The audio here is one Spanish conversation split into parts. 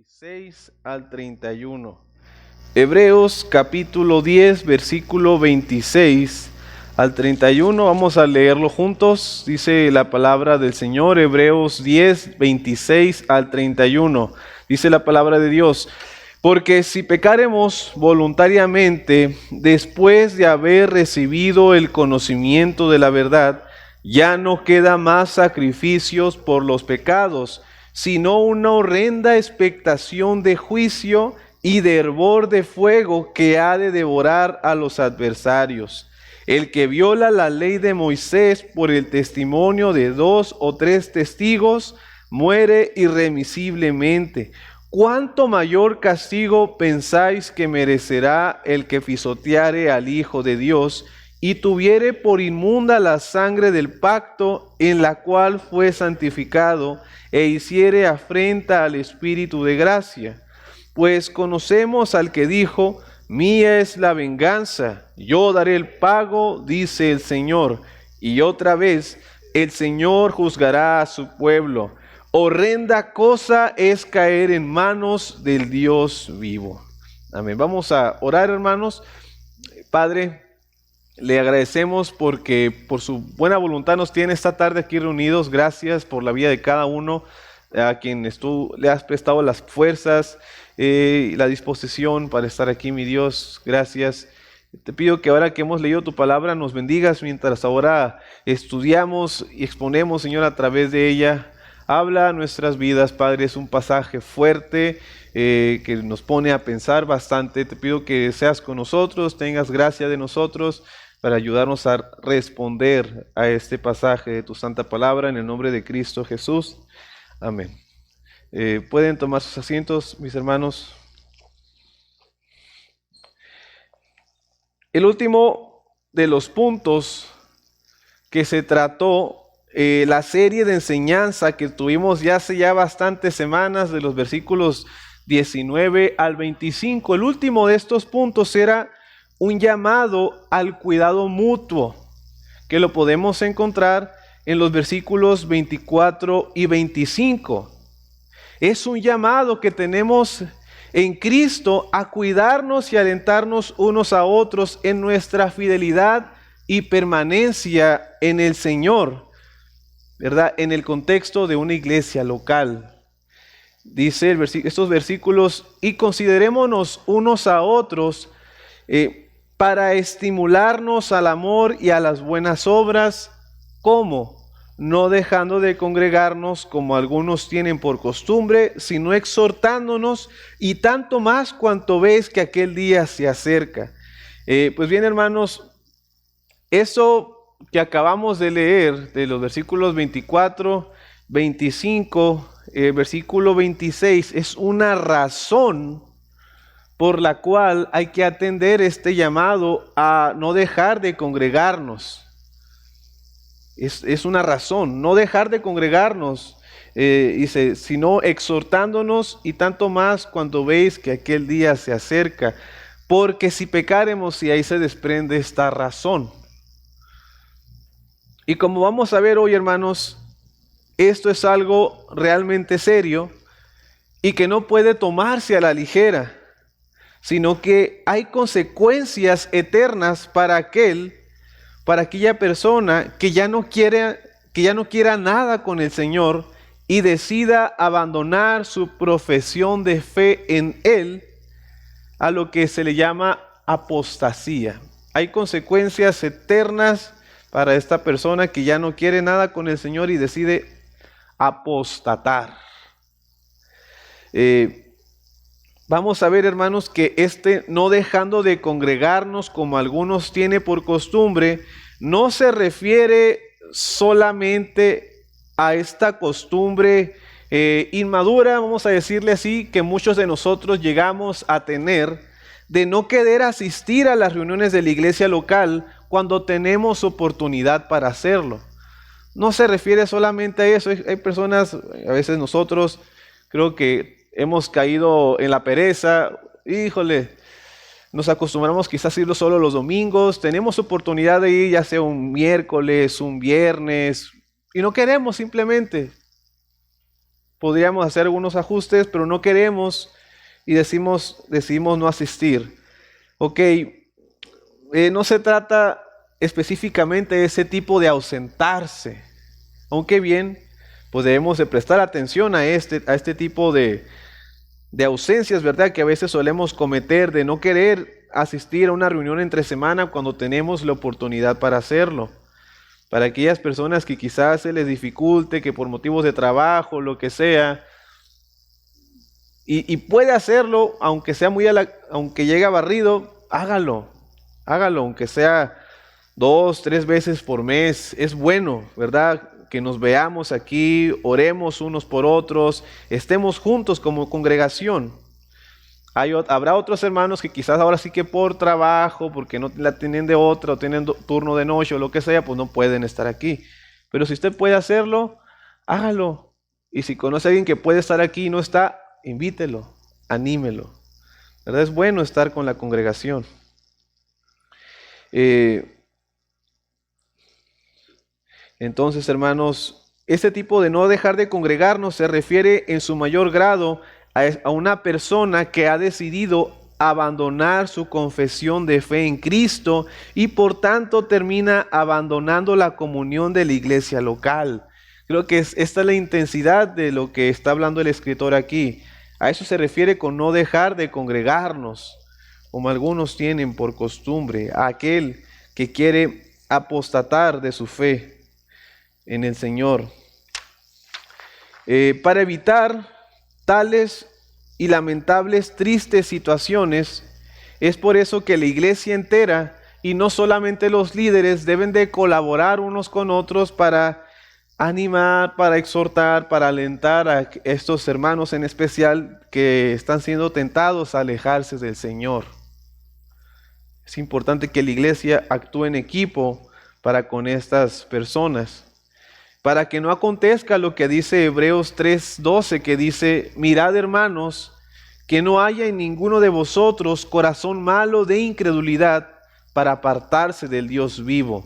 26 al 31. Hebreos capítulo 10, versículo 26 al 31. Vamos a leerlo juntos. Dice la palabra del Señor, Hebreos 10, 26 al 31. Dice la palabra de Dios: porque si pecaremos voluntariamente después de haber recibido el conocimiento de la verdad, ya no queda más sacrificios por los pecados, sino una horrenda expectación de juicio y de hervor de fuego que ha de devorar a los adversarios. El que viola la ley de Moisés por el testimonio de 2 o 3 testigos muere irremisiblemente. ¿Cuánto mayor castigo pensáis que merecerá el que pisoteare al Hijo de Dios y tuviere por inmunda la sangre del pacto en la cual fue santificado e hiciere afrenta al Espíritu de gracia? Pues conocemos al que dijo: mía es la venganza, yo daré el pago, dice el Señor. Y otra vez, el Señor juzgará a su pueblo. Horrenda cosa es caer en manos del Dios vivo. Amén. Vamos a orar, hermanos. Padre, le agradecemos porque por su buena voluntad nos tiene esta tarde aquí reunidos. Gracias por la vida de cada uno a quien tú le has prestado las fuerzas y la disposición para estar aquí, mi Dios. Gracias. Te pido que ahora que hemos leído tu palabra nos bendigas mientras ahora estudiamos y exponemos, Señor, a través de ella. Habla a nuestras vidas, Padre. Es un pasaje fuerte que nos pone a pensar bastante. Te pido que seas con nosotros, tengas gracia de nosotros para ayudarnos a responder a este pasaje de tu santa palabra, en el nombre de Cristo Jesús. Amén. Pueden tomar sus asientos, mis hermanos. El último de los puntos que se trató, la serie de enseñanza que tuvimos ya hace bastantes semanas, de los versículos 19 al 25. El último de estos puntos era un llamado al cuidado mutuo, que lo podemos encontrar en los versículos 24 y 25. Es un llamado que tenemos en Cristo a cuidarnos y alentarnos unos a otros en nuestra fidelidad y permanencia en el Señor, ¿verdad? En el contexto de una iglesia local. Dice estos versículos: y considerémonos unos a otros para estimularnos al amor y a las buenas obras. ¿Cómo? No dejando de congregarnos como algunos tienen por costumbre, sino exhortándonos, y tanto más cuanto veis que aquel día se acerca. Pues bien, hermanos, eso que acabamos de leer de los versículos 24, 25, versículo 26, es una razón por la cual hay que atender este llamado a no dejar de congregarnos. Es una razón, no dejar de congregarnos, dice, sino exhortándonos, y tanto más cuando veis que aquel día se acerca. Porque si pecaremos, y ahí se desprende esta razón. Y como vamos a ver hoy, hermanos, esto es algo realmente serio y que no puede tomarse a la ligera, sino que hay consecuencias eternas para aquella persona que ya no quiera nada con el Señor y decida abandonar su profesión de fe en Él, a lo que se le llama apostasía. Hay consecuencias eternas para esta persona que ya no quiere nada con el Señor y decide apostatar. Vamos a ver, hermanos, que no dejando de congregarnos como algunos tienen por costumbre, no se refiere solamente a esta costumbre inmadura, vamos a decirle así, que muchos de nosotros llegamos a tener, de no querer asistir a las reuniones de la iglesia local cuando tenemos oportunidad para hacerlo. No se refiere solamente a eso. Hay personas, a veces nosotros, creo que hemos caído en la pereza. Híjole, nos acostumbramos quizás a irlo solo los domingos. Tenemos oportunidad de ir ya sea un miércoles, un viernes, y no queremos simplemente. podríamos hacer algunos ajustes, pero no queremos y decidimos no asistir. Ok, no se trata específicamente de ese tipo de ausentarse, aunque bien, pues debemos de prestar atención a este tipo de ausencias, ¿verdad? Que a veces solemos cometer, de no querer asistir a una reunión entre semana cuando tenemos la oportunidad para hacerlo. Para aquellas personas que quizás se les dificulte, que por motivos de trabajo, lo que sea, y puede hacerlo, aunque sea aunque llegue barrido, hágalo, aunque sea 2, 3 veces por mes. Es bueno, ¿verdad? Que nos veamos aquí, oremos unos por otros, estemos juntos como congregación. Habrá otros hermanos que quizás ahora sí que por trabajo, porque no la tienen de otra, o tienen turno de noche o lo que sea, pues no pueden estar aquí. Pero si usted puede hacerlo, hágalo. Y si conoce a alguien que puede estar aquí y no está, invítelo, anímelo. ¿Verdad? Es bueno estar con la congregación. Entonces, hermanos, este tipo de no dejar de congregarnos se refiere en su mayor grado a una persona que ha decidido abandonar su confesión de fe en Cristo y por tanto termina abandonando la comunión de la iglesia local. Creo que esta es la intensidad de lo que está hablando el escritor aquí. A eso se refiere con no dejar de congregarnos, como algunos tienen por costumbre, a aquel que quiere apostatar de su fe en el Señor. Para evitar tales y lamentables, tristes situaciones, es por eso que la iglesia entera y no solamente los líderes deben de colaborar unos con otros para animar, para exhortar, para alentar a estos hermanos en especial que están siendo tentados a alejarse del Señor. Es importante que la iglesia actúe en equipo para con estas personas, para que no acontezca lo que dice Hebreos 3:12, que dice: mirad, hermanos, que no haya en ninguno de vosotros corazón malo de incredulidad para apartarse del Dios vivo.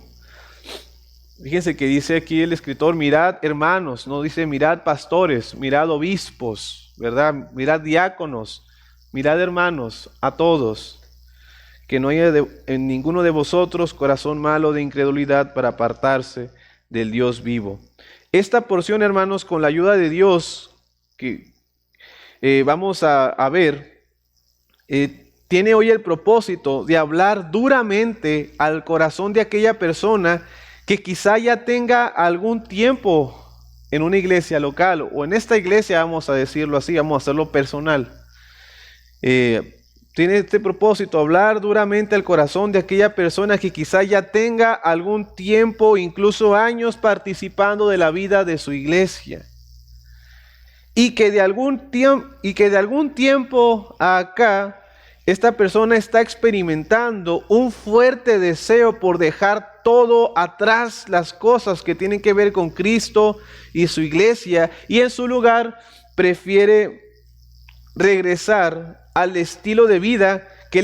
Fíjense que dice aquí el escritor: mirad, hermanos, no dice mirad pastores, mirad obispos, ¿verdad? Mirad diáconos, mirad hermanos, a todos. Que no haya en ninguno de vosotros corazón malo de incredulidad para apartarse del Dios vivo. Esta porción, hermanos, con la ayuda de Dios, que vamos a ver, tiene hoy el propósito de hablar duramente al corazón de aquella persona que quizá ya tenga algún tiempo en una iglesia local, o en esta iglesia, vamos a decirlo así, vamos a hacerlo personal. Tiene este propósito, hablar duramente al corazón de aquella persona que quizá ya tenga algún tiempo, incluso años, participando de la vida de su iglesia. Y que de algún tiempo acá, esta persona está experimentando un fuerte deseo por dejar todo atrás, las cosas que tienen que ver con Cristo y su iglesia, y en su lugar prefiere regresar al estilo de vida que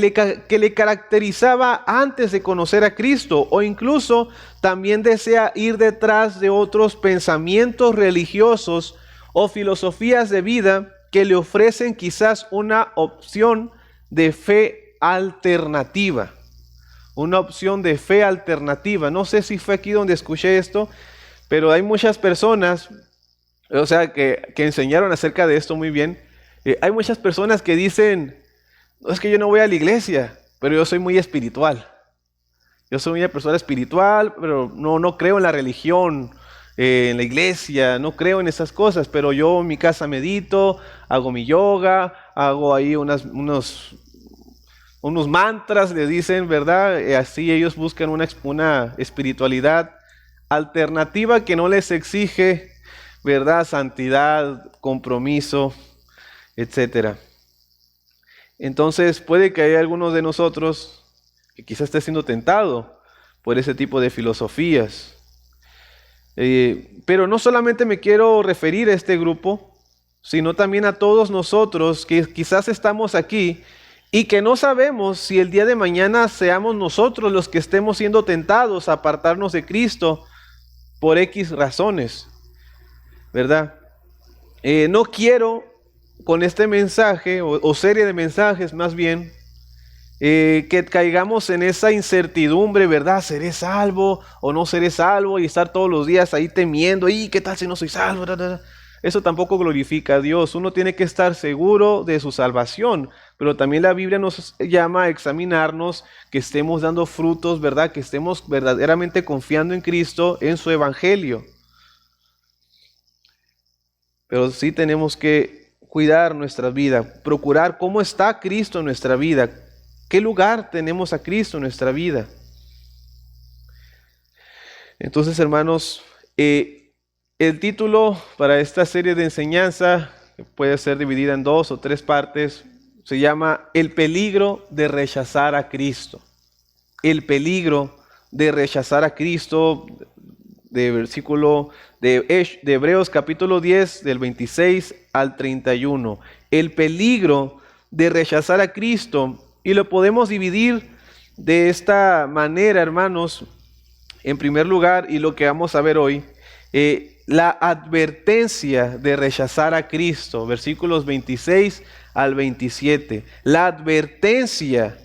le caracterizaba antes de conocer a Cristo, o incluso también desea ir detrás de otros pensamientos religiosos o filosofías de vida que le ofrecen quizás una opción de fe alternativa. Una opción de fe alternativa. No sé si fue aquí donde escuché esto, pero hay muchas personas, o sea, que enseñaron acerca de esto muy bien. Hay muchas personas que dicen: no, es que yo no voy a la iglesia, pero yo soy muy espiritual. Yo soy una persona espiritual, pero no creo en la religión, en la iglesia, no creo en esas cosas, pero yo en mi casa medito, hago mi yoga, hago ahí unos mantras, le dicen, ¿verdad? Así ellos buscan una espiritualidad alternativa que no les exige, ¿verdad? Santidad, compromiso, etcétera. Entonces puede que haya algunos de nosotros que quizás esté siendo tentado por ese tipo de filosofías. Pero no solamente me quiero referir a este grupo, sino también a todos nosotros que quizás estamos aquí y que no sabemos si el día de mañana seamos nosotros los que estemos siendo tentados a apartarnos de Cristo por X razones, ¿verdad? No quiero con este mensaje o serie de mensajes más bien que caigamos en esa incertidumbre, ¿verdad? ¿Seré salvo o no seré salvo? Y estar todos los días ahí temiendo, ¿y qué tal si no soy salvo? Eso tampoco glorifica a Dios. Uno tiene que estar seguro de su salvación, pero también la Biblia nos llama a examinarnos, que estemos dando frutos, ¿verdad? Que estemos verdaderamente confiando en Cristo, en su evangelio. Pero sí tenemos que cuidar nuestra vida, procurar cómo está Cristo en nuestra vida, qué lugar tenemos a Cristo en nuestra vida. Entonces, hermanos, el título para esta serie de enseñanza, que puede ser dividida en 2 o 3 partes, se llama El peligro de rechazar a Cristo. El peligro de rechazar a Cristo, de versículo de Hebreos capítulo 10, del 26 al 31. El peligro de rechazar a Cristo, y lo podemos dividir de esta manera, hermanos. En primer lugar, y lo que vamos a ver hoy, la advertencia de rechazar a Cristo, versículos 26 al 27. La advertencia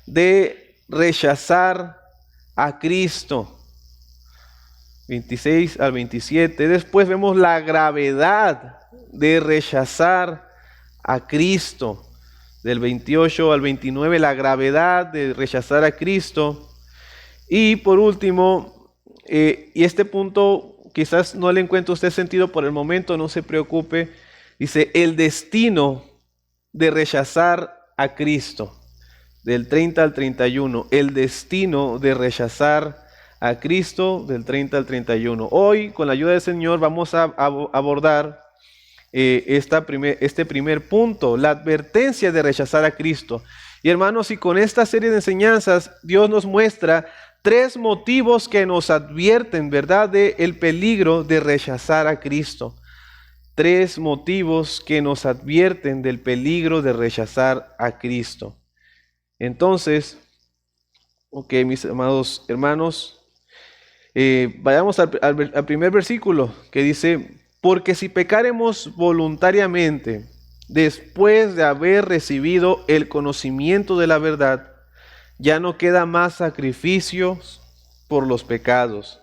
de rechazar a Cristo, 26 al 27. Después vemos la gravedad de rechazar a Cristo, del 28 al 29, la gravedad de rechazar a Cristo. Y por último, y este punto quizás no le encuentre usted sentido por el momento, no se preocupe, dice el destino de rechazar a Cristo, del 30 al 31, el destino de rechazar a Cristo, del 30 al 31. Hoy, con la ayuda del Señor, vamos a abordar este primer punto, la advertencia de rechazar a Cristo. Y hermanos, y con esta serie de enseñanzas, Dios nos muestra 3 motivos que nos advierten, ¿verdad?, del peligro de rechazar a Cristo. 3 motivos que nos advierten del peligro de rechazar a Cristo. Entonces, ok, mis amados hermanos, vayamos al primer versículo que dice: porque si pecaremos voluntariamente, después de haber recibido el conocimiento de la verdad, ya no queda más sacrificios por los pecados.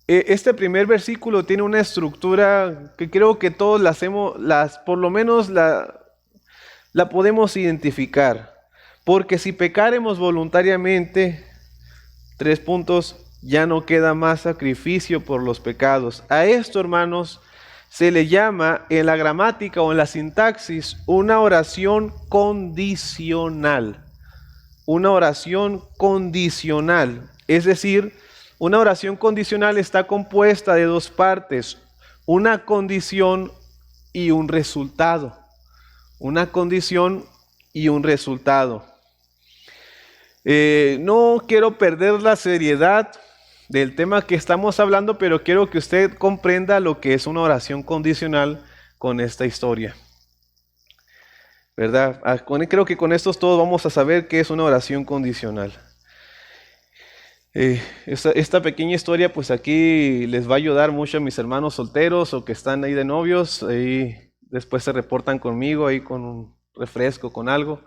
Este primer versículo tiene una estructura que creo que todos por lo menos la podemos identificar. Porque si pecaremos voluntariamente, 3 puntos, ya no queda más sacrificio por los pecados. A esto, hermanos, se le llama en la gramática o en la sintaxis una oración condicional. Una oración condicional. Es decir, una oración condicional está compuesta de 2 partes, una condición y un resultado. Una condición y un resultado. No quiero perder la seriedad del tema que estamos hablando, pero quiero que usted comprenda lo que es una oración condicional con esta historia, ¿verdad? Creo que con estos todos vamos a saber qué es una oración condicional. Esta pequeña historia pues aquí les va a ayudar mucho a mis hermanos solteros o que están ahí de novios, y después se reportan conmigo ahí con un refresco, con algo.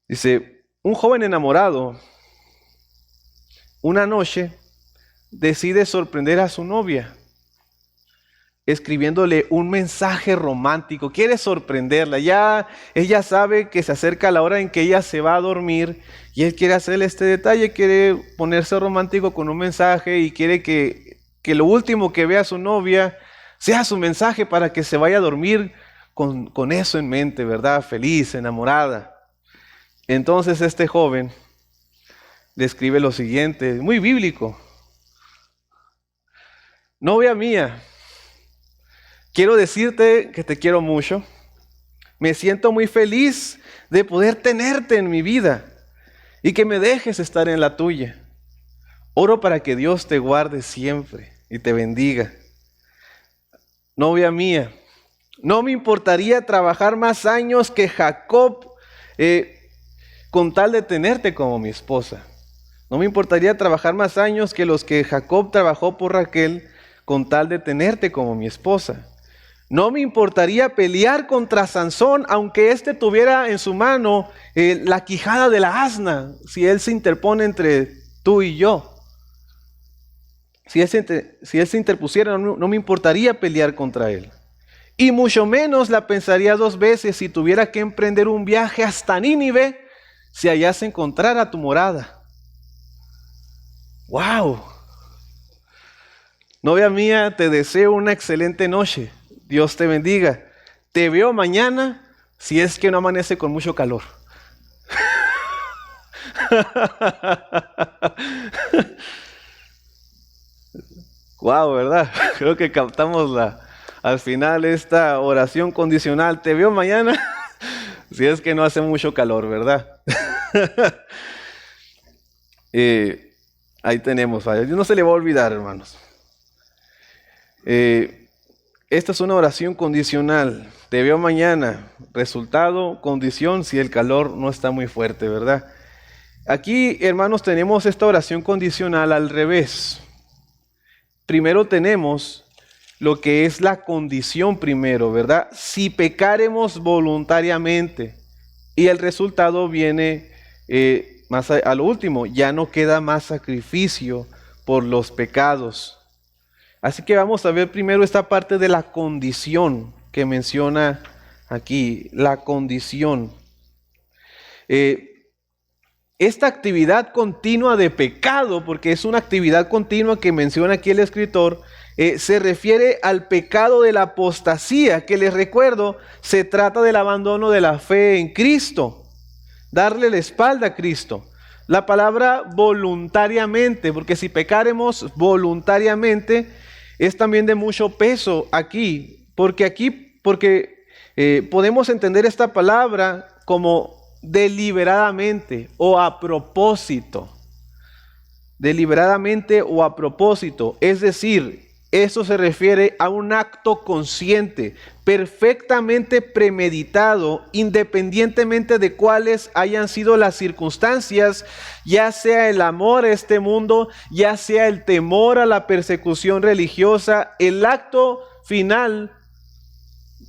Dice, un joven enamorado una noche decide sorprender a su novia escribiéndole un mensaje romántico. Quiere sorprenderla. Ya ella sabe que se acerca la hora en que ella se va a dormir y él quiere hacerle este detalle, quiere ponerse romántico con un mensaje y quiere que lo último que vea a su novia sea su mensaje para que se vaya a dormir con eso en mente, ¿verdad? Feliz, enamorada. Entonces este joven le escribe lo siguiente, muy bíblico. Novia mía, quiero decirte que te quiero mucho. Me siento muy feliz de poder tenerte en mi vida y que me dejes estar en la tuya. Oro para que Dios te guarde siempre y te bendiga. Novia mía, no me importaría trabajar más años que Jacob con tal de tenerte como mi esposa. No me importaría trabajar más años que los que Jacob trabajó por Raquel con tal de tenerte como mi esposa. No me importaría pelear contra Sansón, aunque éste tuviera en su mano la quijada de la asna, si él se interpone entre tú y yo. Si él se interpusiera, no me importaría pelear contra él. Y mucho menos la pensaría dos veces si tuviera que emprender un viaje hasta Nínive, si allá se encontrara tu morada. ¡Wow! Novia mía, te deseo una excelente noche. Dios te bendiga. Te veo mañana si es que no amanece con mucho calor. Wow, ¿verdad? Creo que captamos al final esta oración condicional. Te veo mañana si es que no hace mucho calor, ¿verdad? Ahí tenemos, no se le va a olvidar, hermanos. Esta es una oración condicional. Te veo mañana. Resultado, condición, si el calor no está muy fuerte, ¿verdad? Aquí, hermanos, tenemos esta oración condicional al revés. Primero tenemos lo que es la condición primero, ¿verdad? Si pecaremos voluntariamente. Y el resultado viene más a lo último. Ya no queda más sacrificio por los pecados. Así que vamos a ver primero esta parte de la condición que menciona aquí, la condición. Esta actividad continua de pecado, porque es una actividad continua que menciona aquí el escritor, se refiere al pecado de la apostasía, que les recuerdo, se trata del abandono de la fe en Cristo, darle la espalda a Cristo. La palabra voluntariamente, porque si pecaremos voluntariamente, es también de mucho peso aquí, porque podemos entender esta palabra como deliberadamente o a propósito. Deliberadamente o a propósito, es decir, eso se refiere a un acto consciente, perfectamente premeditado, independientemente de cuáles hayan sido las circunstancias, ya sea el amor a este mundo, ya sea el temor a la persecución religiosa. El acto final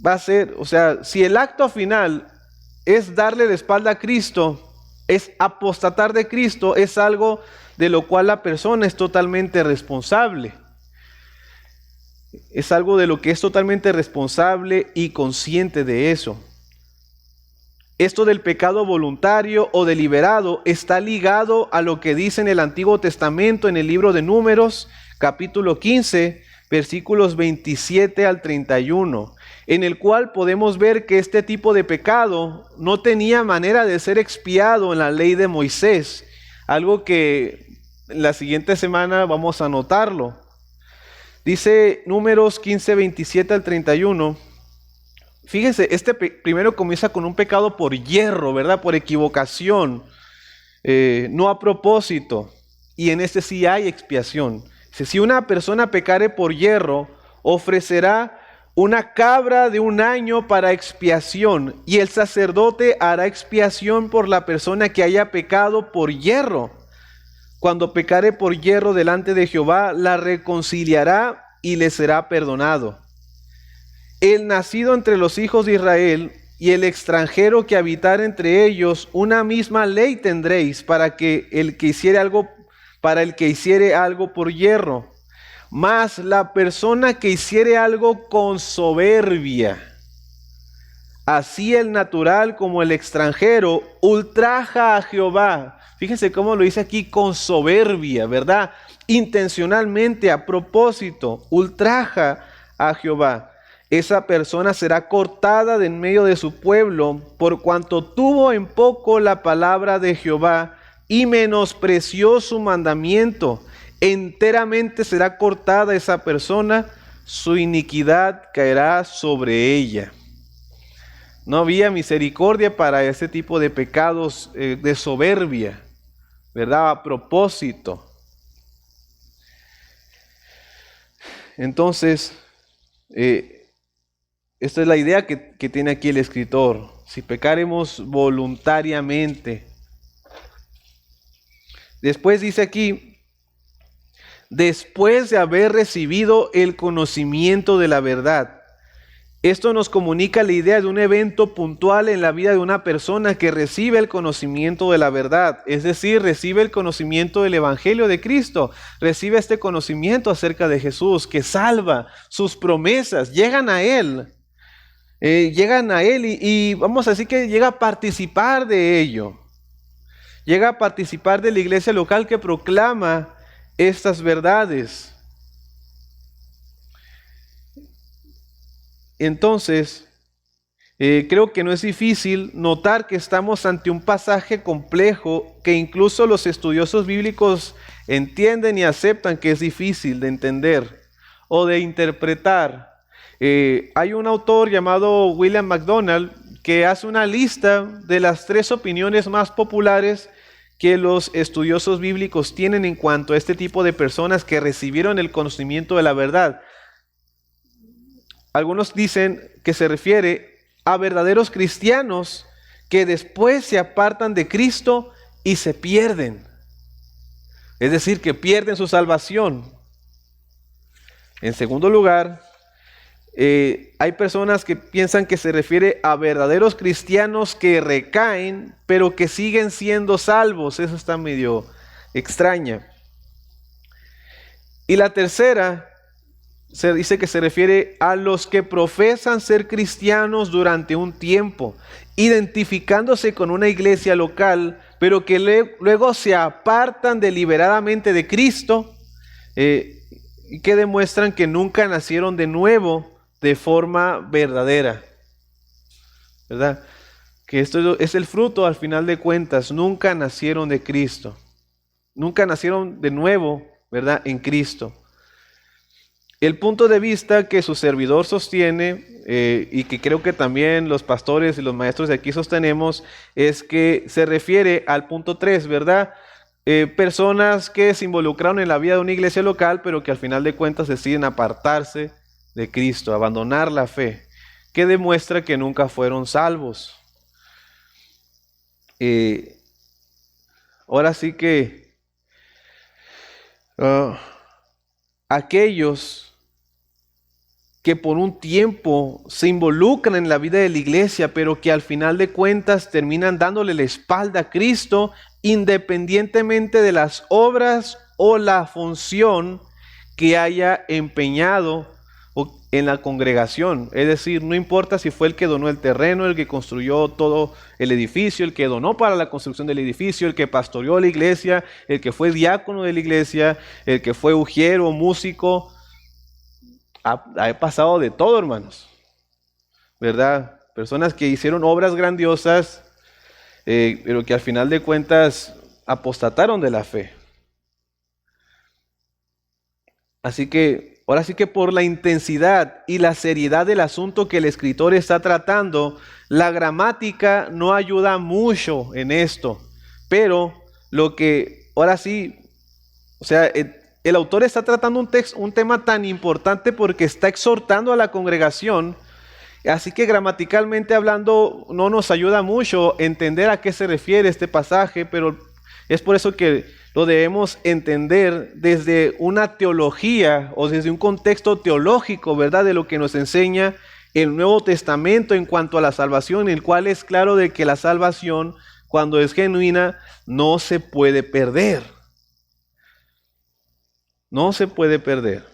va a ser, si el acto final es darle la espalda a Cristo, es apostatar de Cristo, es algo de lo cual la persona es totalmente responsable. Es algo de lo que es totalmente responsable y consciente de eso. Esto del pecado voluntario o deliberado está ligado a lo que dice en el Antiguo Testamento, en el libro de Números, capítulo 15, versículos 27 al 31, en el cual podemos ver que este tipo de pecado no tenía manera de ser expiado en la ley de Moisés, algo que la siguiente semana vamos a notarlo. Dice Números 15, 27 al 31. Fíjense, primero comienza con un pecado por hierro, ¿verdad? Por equivocación, no a propósito. Y en este sí hay expiación. Si una persona pecare por hierro, ofrecerá una cabra de un año para expiación, y el sacerdote hará expiación por la persona que haya pecado por hierro. Cuando pecare por hierro delante de Jehová, la reconciliará y le será perdonado. El nacido entre los hijos de Israel y el extranjero que habitar entre ellos, una misma ley tendréis para el que hiciere algo por hierro. Mas la persona que hiciere algo con soberbia, así el natural como el extranjero, ultraja a Jehová. Fíjense cómo lo dice aquí, con soberbia, ¿verdad? Intencionalmente, a propósito, ultraja a Jehová. Esa persona será cortada de en medio de su pueblo, por cuanto tuvo en poco la palabra de Jehová y menospreció su mandamiento. Enteramente será cortada esa persona, su iniquidad caerá sobre ella. No había misericordia para ese tipo de pecados de soberbia, ¿verdad? A propósito. Entonces, esta es la idea que tiene aquí el escritor. Si pecaremos voluntariamente. Después dice aquí, después de haber recibido el conocimiento de la verdad. Esto nos comunica la idea de un evento puntual en la vida de una persona que recibe el conocimiento de la verdad, es decir, recibe el conocimiento del Evangelio de Cristo, recibe este conocimiento acerca de Jesús, que salva, sus promesas, llegan a Él y vamos a decir que llega a participar de ello, llega a participar de la iglesia local que proclama estas verdades. Entonces, creo que no es difícil notar que estamos ante un pasaje complejo que incluso los estudiosos bíblicos entienden y aceptan que es difícil de entender o de interpretar. Hay un autor llamado William MacDonald que hace una lista de las 3 opiniones más populares que los estudiosos bíblicos tienen en cuanto a este tipo de personas que recibieron el conocimiento de la verdad. Algunos dicen que se refiere a verdaderos cristianos que después se apartan de Cristo y se pierden. Es decir, que pierden su salvación. En segundo lugar, hay personas que piensan que se refiere a verdaderos cristianos que recaen, pero que siguen siendo salvos. Eso está medio extraña. Y la tercera, se dice que se refiere a los que profesan ser cristianos durante un tiempo, identificándose con una iglesia local, pero que luego se apartan deliberadamente de Cristo y que demuestran que nunca nacieron de nuevo de forma verdadera, ¿verdad? Que esto es el fruto, al final de cuentas, nunca nacieron de Cristo, nunca nacieron de nuevo, ¿verdad? En Cristo. El punto de vista que su servidor sostiene y que creo que también los pastores y los maestros de aquí sostenemos es que se refiere al punto 3, ¿verdad? Personas que se involucraron en la vida de una iglesia local, pero que al final de cuentas deciden apartarse de Cristo, abandonar la fe, que demuestra que nunca fueron salvos. Ahora sí que aquellos que por un tiempo se involucran en la vida de la iglesia, pero que al final de cuentas terminan dándole la espalda a Cristo, independientemente de las obras o la función que haya empeñado en la congregación. Es decir, no importa si fue el que donó el terreno, el que construyó todo el edificio, el que donó para la construcción del edificio, el que pastoreó la iglesia, el que fue diácono de la iglesia, el que fue ujiero, músico. Ha pasado de todo, hermanos, ¿verdad? Personas que hicieron obras grandiosas, pero que al final de cuentas apostataron de la fe. Así que, ahora sí que por la intensidad y la seriedad del asunto que el escritor está tratando, la gramática no ayuda mucho en esto. Pero lo que, ahora sí, o sea, el autor está tratando un tema tan importante porque está exhortando a la congregación, así que gramaticalmente hablando no nos ayuda mucho entender a qué se refiere este pasaje, pero es por eso que lo debemos entender desde una teología o desde un contexto teológico, ¿verdad? De lo que nos enseña el Nuevo Testamento en cuanto a la salvación, el cual es claro de que la salvación, cuando es genuina, no se puede perder. No se puede perder.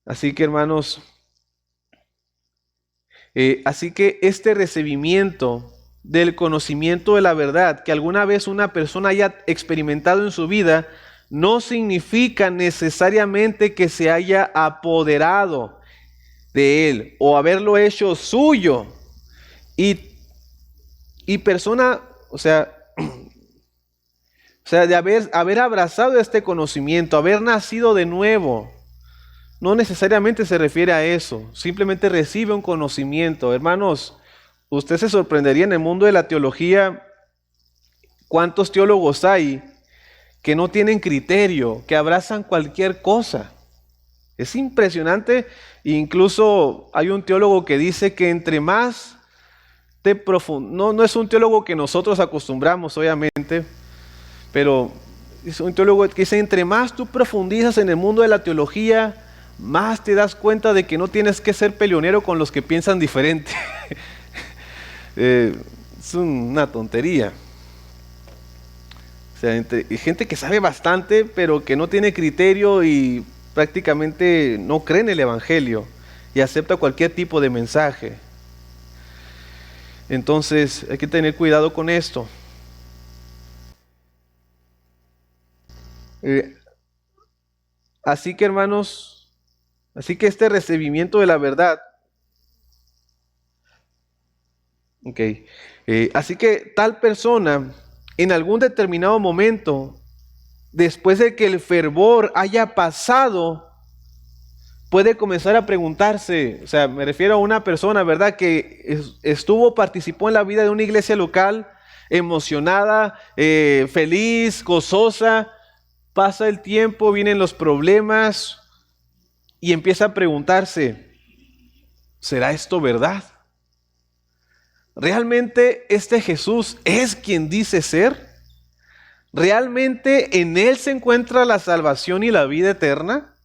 Así que, hermanos, así que este recibimiento del conocimiento de la verdad que alguna vez una persona haya experimentado en su vida, no significa necesariamente que se haya apoderado de él o haberlo hecho suyo. Y persona, o sea, de haber abrazado este conocimiento, haber nacido de nuevo, no necesariamente se refiere a eso, simplemente recibe un conocimiento. Hermanos, usted se sorprendería en el mundo de la teología cuántos teólogos hay que no tienen criterio, que abrazan cualquier cosa. Es impresionante, incluso hay un teólogo que dice que entre más no es un teólogo que nosotros acostumbramos, obviamente, pero es un teólogo que dice, entre más tú profundizas en el mundo de la teología, más te das cuenta de que no tienes que ser peleonero con los que piensan diferente. Es una tontería. O sea, hay gente que sabe bastante, pero que no tiene criterio y prácticamente no cree en el Evangelio y acepta cualquier tipo de mensaje. Entonces hay que tener cuidado con esto. Así que hermanos, así que este recibimiento de la verdad, así que tal persona en algún determinado momento, después de que el fervor haya pasado, puede comenzar a preguntarse, o sea, me refiero a una persona, ¿verdad?, que participó en la vida de una iglesia local, emocionada, feliz, gozosa. Pasa el tiempo, vienen los problemas y empieza a preguntarse, ¿será esto verdad? ¿Realmente este Jesús es quien dice ser? ¿Realmente en Él se encuentra la salvación y la vida eterna?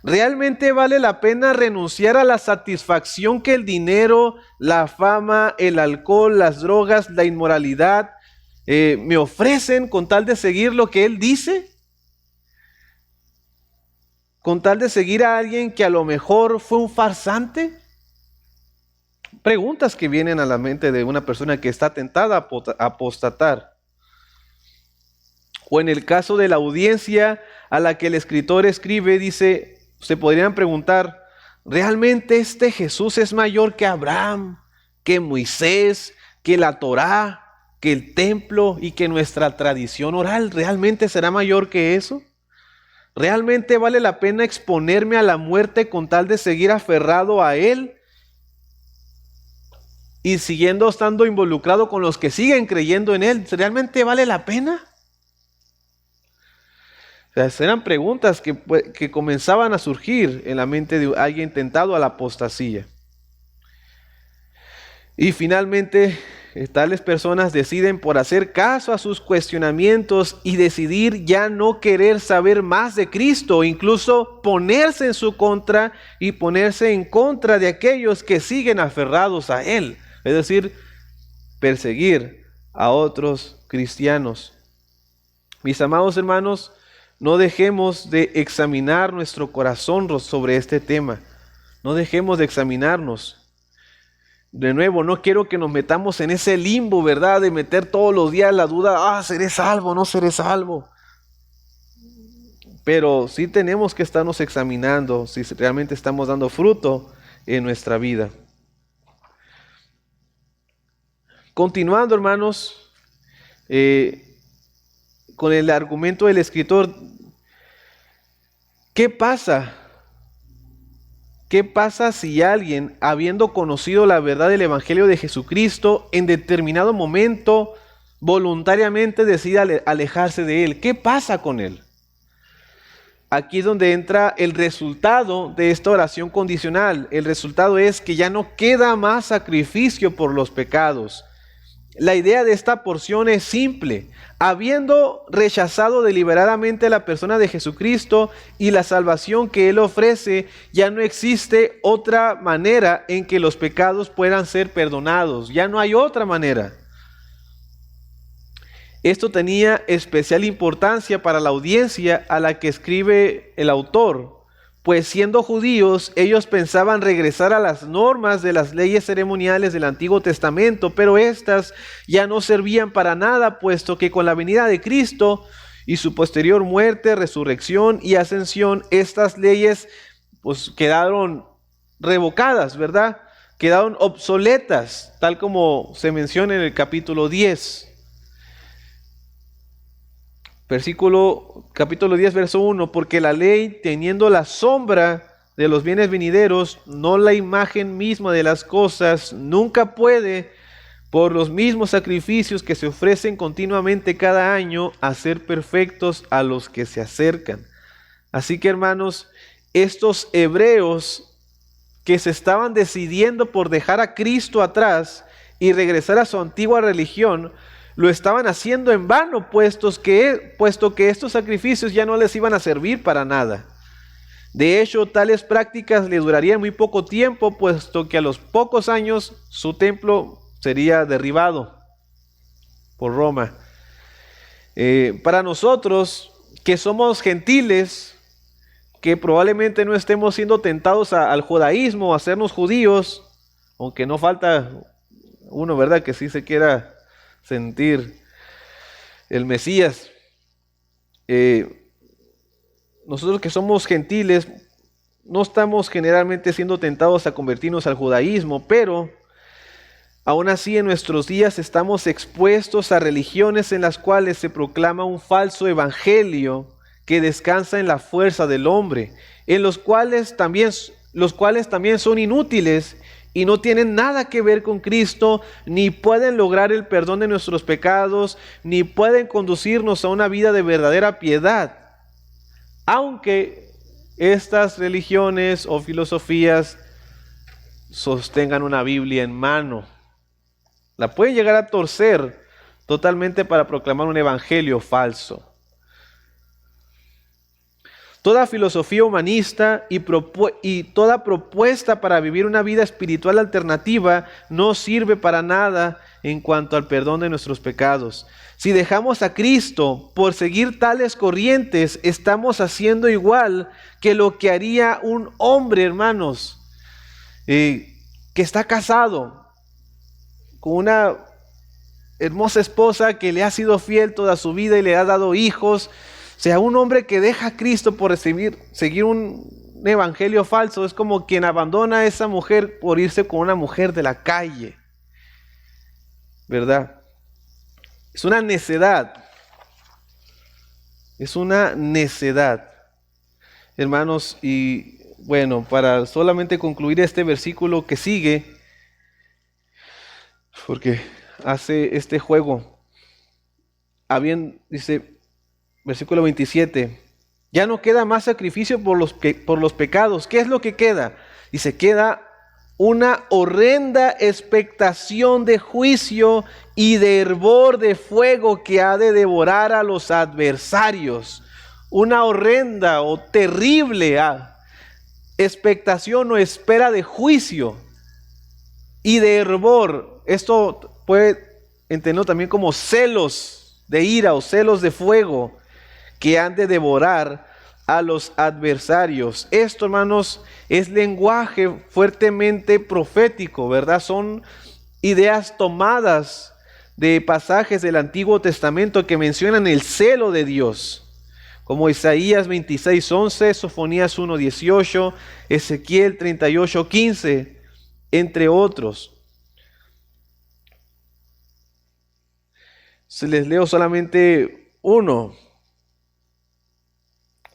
¿Realmente vale la pena renunciar a la satisfacción que el dinero, la fama, el alcohol, las drogas, la inmoralidad me ofrecen con tal de seguir lo que Él dice? ¿Con tal de seguir a alguien que a lo mejor fue un farsante? Preguntas que vienen a la mente de una persona que está tentada a apostatar. O en el caso de la audiencia a la que el escritor escribe, dice, se podrían preguntar, ¿realmente este Jesús es mayor que Abraham, que Moisés, que la Torá, que el templo y que nuestra tradición oral? ¿Realmente será mayor que eso? ¿Realmente vale la pena exponerme a la muerte con tal de seguir aferrado a Él y estando involucrado con los que siguen creyendo en Él? ¿Realmente vale la pena? O sea, eran preguntas que comenzaban a surgir en la mente de alguien tentado a la apostasía. Y finalmente, tales personas deciden por hacer caso a sus cuestionamientos y decidir ya no querer saber más de Cristo, incluso ponerse en su contra y ponerse en contra de aquellos que siguen aferrados a Él. Es decir, perseguir a otros cristianos. Mis amados hermanos, no dejemos de examinar nuestro corazón sobre este tema. No dejemos de examinarnos. De nuevo, no quiero que nos metamos en ese limbo, ¿verdad? De meter todos los días la duda, ¿seré salvo? ¿No seré salvo? Pero sí tenemos que estarnos examinando si realmente estamos dando fruto en nuestra vida. Continuando, hermanos, con el argumento del escritor, ¿qué pasa? ¿Qué pasa si alguien, habiendo conocido la verdad del Evangelio de Jesucristo, en determinado momento voluntariamente decide alejarse de Él? ¿Qué pasa con él? Aquí es donde entra el resultado de esta oración condicional. El resultado es que ya no queda más sacrificio por los pecados. La idea de esta porción es simple. Habiendo rechazado deliberadamente a la persona de Jesucristo y la salvación que Él ofrece, ya no existe otra manera en que los pecados puedan ser perdonados. Ya no hay otra manera. Esto tenía especial importancia para la audiencia a la que escribe el autor, pues siendo judíos, ellos pensaban regresar a las normas de las leyes ceremoniales del Antiguo Testamento, pero estas ya no servían para nada, puesto que con la venida de Cristo y su posterior muerte, resurrección y ascensión, estas leyes pues quedaron revocadas, ¿verdad? Quedaron obsoletas, tal como se menciona en el capítulo 10. Capítulo 10, verso 1, porque la ley, teniendo la sombra de los bienes venideros, no la imagen misma de las cosas, nunca puede, por los mismos sacrificios que se ofrecen continuamente cada año, hacer perfectos a los que se acercan. Así que, hermanos, estos hebreos que se estaban decidiendo por dejar a Cristo atrás y regresar a su antigua religión, lo estaban haciendo en vano, puesto que estos sacrificios ya no les iban a servir para nada. De hecho, tales prácticas le durarían muy poco tiempo, puesto que a los pocos años su templo sería derribado por Roma. Para nosotros, que somos gentiles, que probablemente no estemos siendo tentados al judaísmo, a hacernos judíos, aunque no falta uno, ¿verdad?, que sí se quiera sentir el Mesías. Nosotros que somos gentiles, no estamos generalmente siendo tentados a convertirnos al judaísmo, pero aún así en nuestros días estamos expuestos a religiones en las cuales se proclama un falso evangelio que descansa en la fuerza del hombre, en los cuales también son inútiles y no tienen nada que ver con Cristo, ni pueden lograr el perdón de nuestros pecados, ni pueden conducirnos a una vida de verdadera piedad. Aunque estas religiones o filosofías sostengan una Biblia en mano, la pueden llegar a torcer totalmente para proclamar un evangelio falso. Toda filosofía humanista y toda propuesta para vivir una vida espiritual alternativa no sirve para nada en cuanto al perdón de nuestros pecados. Si dejamos a Cristo por seguir tales corrientes, estamos haciendo igual que lo que haría un hombre, hermanos, que está casado con una hermosa esposa que le ha sido fiel toda su vida y le ha dado hijos. O sea, un hombre que deja a Cristo por seguir un evangelio falso es como quien abandona a esa mujer por irse con una mujer de la calle, ¿verdad? Es una necedad. Es una necedad, hermanos. Y bueno, para solamente concluir este versículo que sigue, porque hace este juego, dice, versículo 27, ya no queda más sacrificio por los pecados. ¿Qué es lo que queda? Dice, queda una horrenda expectación de juicio y de hervor de fuego que ha de devorar a los adversarios. Una horrenda o terrible expectación o espera de juicio y de hervor. Esto puede entenderlo también como celos de ira o celos de fuego que han de devorar a los adversarios. Esto, hermanos, es lenguaje fuertemente profético, ¿verdad? Son ideas tomadas de pasajes del Antiguo Testamento que mencionan el celo de Dios, como Isaías 26:11, Sofonías 1:18, Ezequiel 38:15, entre otros. Se les leo solamente uno.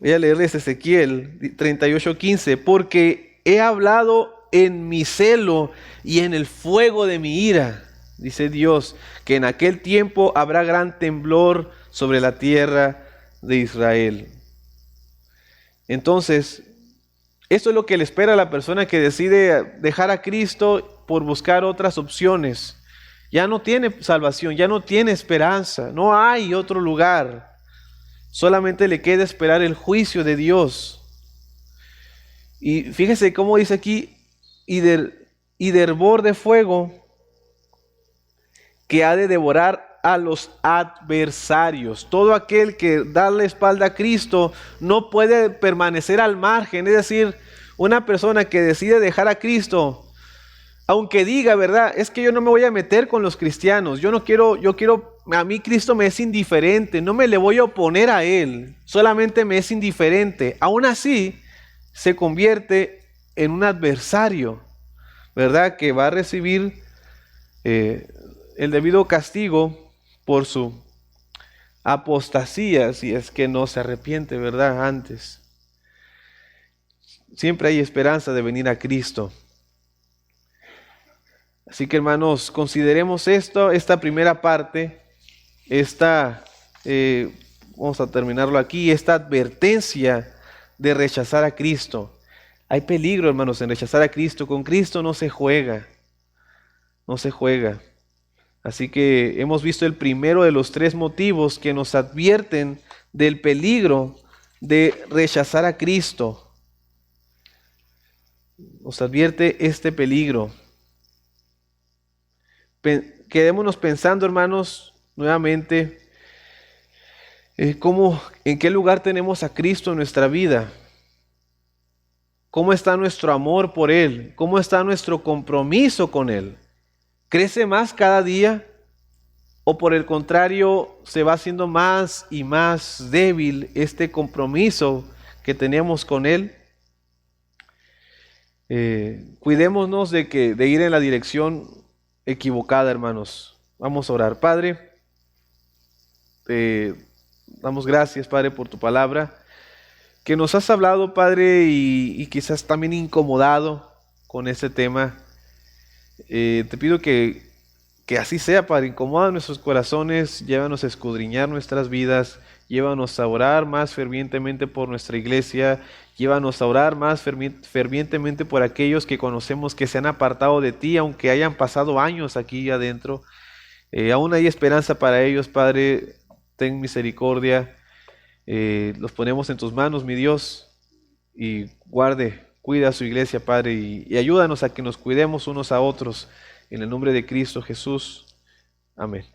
Voy a leerles Ezequiel 38:15. Porque he hablado en mi celo y en el fuego de mi ira, dice Dios, que en aquel tiempo habrá gran temblor sobre la tierra de Israel. Entonces, esto es lo que le espera a la persona que decide dejar a Cristo por buscar otras opciones. Ya no tiene salvación, ya no tiene esperanza, no hay otro lugar. Solamente le queda esperar el juicio de Dios. Y fíjese cómo dice aquí, y de hervor de fuego que ha de devorar a los adversarios. Todo aquel que da la espalda a Cristo no puede permanecer al margen. Es decir, una persona que decide dejar a Cristo, aunque diga, ¿verdad? Es que yo no me voy a meter con los cristianos. Yo quiero, a mí Cristo me es indiferente. No me le voy a oponer a Él. Solamente me es indiferente. Aún así, se convierte en un adversario, ¿verdad? Que va a recibir el debido castigo por su apostasía, si es que no se arrepiente, ¿verdad? Antes. Siempre hay esperanza de venir a Cristo. Así que, hermanos, consideremos esta primera parte, vamos a terminarlo aquí, esta advertencia de rechazar a Cristo. Hay peligro, hermanos, en rechazar a Cristo. Con Cristo no se juega, no se juega. Así que hemos visto el primero de los tres motivos que nos advierten del peligro de rechazar a Cristo. Nos advierte este peligro. Quedémonos pensando, hermanos, nuevamente, en qué lugar tenemos a Cristo en nuestra vida. ¿Cómo está nuestro amor por Él? ¿Cómo está nuestro compromiso con Él? ¿Crece más cada día? ¿O por el contrario, se va haciendo más y más débil este compromiso que tenemos con Él? Cuidémonos de ir en la dirección equivocada, hermanos. Vamos a orar. Padre, te damos gracias, Padre, por tu palabra, que nos has hablado, Padre, y quizás también incomodado con este tema. Te pido que así sea, Padre. Incomoda nuestros corazones, llévanos a escudriñar nuestras vidas, llévanos a orar más fervientemente por nuestra iglesia, llévanos a orar más fervientemente por aquellos que conocemos que se han apartado de ti, aunque hayan pasado años aquí adentro. Aún hay esperanza para ellos, Padre. Ten misericordia. Los ponemos en tus manos, mi Dios, y cuida a su iglesia, Padre, y ayúdanos a que nos cuidemos unos a otros. En el nombre de Cristo Jesús. Amén.